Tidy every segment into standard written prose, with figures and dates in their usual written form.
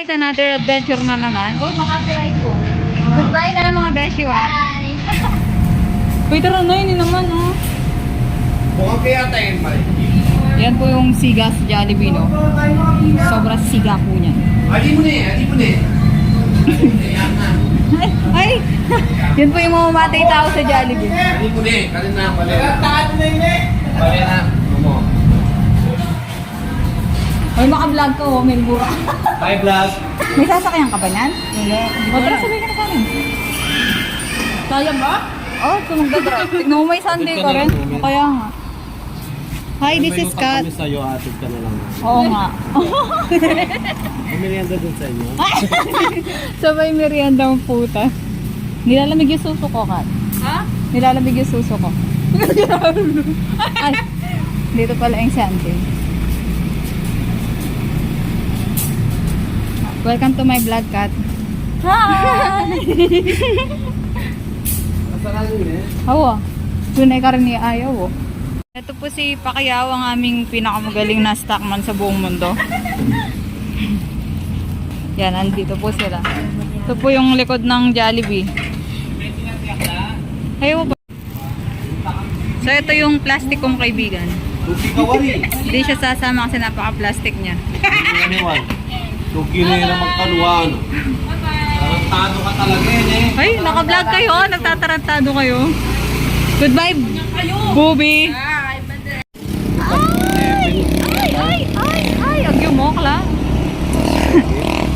guys, another adventure na naman. Oh, makatry ko. Goodbye na mga beshi, ha? Uy, tara na, yun naman, oh. Mukhang kaya tayo, Mike. Yan po yung siga sa Jollibee, no? Sobrang siga po niyan. Ali mo na eh, ali mo na eh. Ay! Yan po yung mamamatay tao sa Jollibee. Ali mo na eh, kalin na, bali na. Bali na, mo. Ay, maka-vlog ka, oh, may mura. Hi, vlog. May sasakyan ka ba niyan? Wala. O, tara, sabay ka na sa akin. Kaya ba? Oo, magdadrive. Tignan mo, may Sunday ka rin. O, kaya nga. Hi, this is Kat. Kami sa'yo, atid ka na lang. Oo nga. May merienda dun sa inyo. Sabay merienda ang puta. Nilalamig yung suso ko, Kat. Ha? Nilalamig yung suso ko. Ay, dito pala yung Sunday. Welcome to my vlog, Kat. Hi! Masarap yun eh. Awa, tunay ka rin ni ayaw, oh. Ito po si Pacquiao, ang aming pinakamagaling na stockman sa buong mundo. Yan, andito po sila. Ito po yung likod ng Jollibee. Ayaw po. So, ito yung plastic kong kaibigan. Tuki ka wari. Hindi siya sasama kasi napaka-plastic niya. Tuki na yun ang magkaluan. Tarantado ka talaga yun eh. Ay, naka-vlog kayo. Nagtatarantado kayo. Goodbye, Bobby. Ay, agyo mo, kala.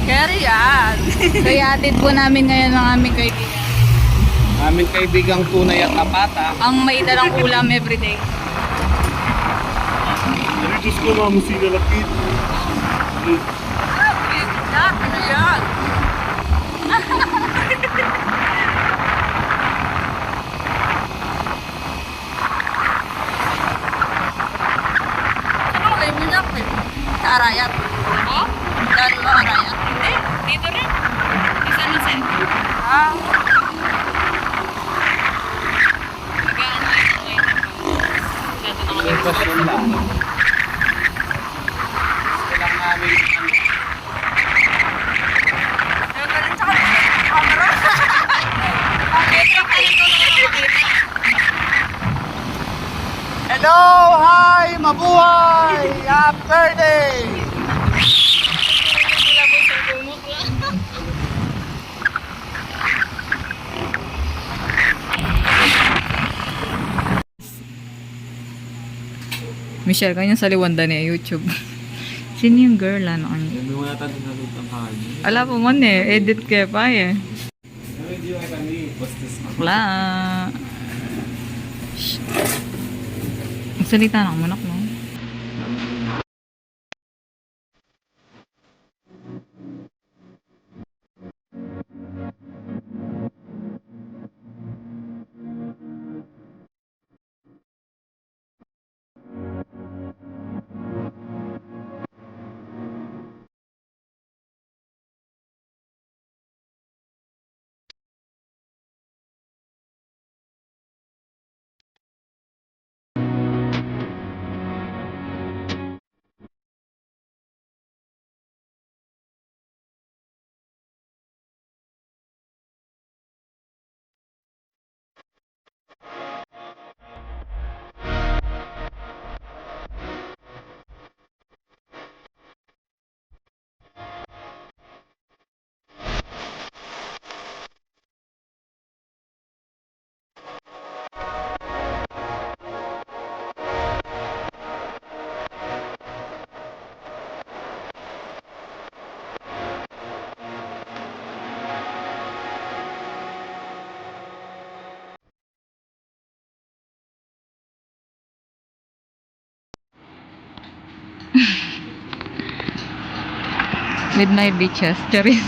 Kaya yan. Kaya atid po namin ngayon ng aming kaibigan. Aming kaibigang tunay at apata. Ang may dalang ulam everyday. Diyos ko mga musina lapit. Ano yan? Ano kayo minapit? Sa Arayat. Oh? Saan mo Arayat? Hindi, dito rin. Di San Jose. Ah. Magaan mo yung mga ito. Dito na kami. Pasyon lang. Kailang namin Hello! Hi! Mabuhay! Happy birthday! Michelle, kanyang saliwanda niya YouTube. Sino yung girl? Ano kanya? May wala tayo nalutang kayo. Ala po man eh. Edit kaya pa eh. Hindi yung kami. Bastos na. Wala. Shh. Magsalita na ako manak, no? Midnight Beaches. Charis.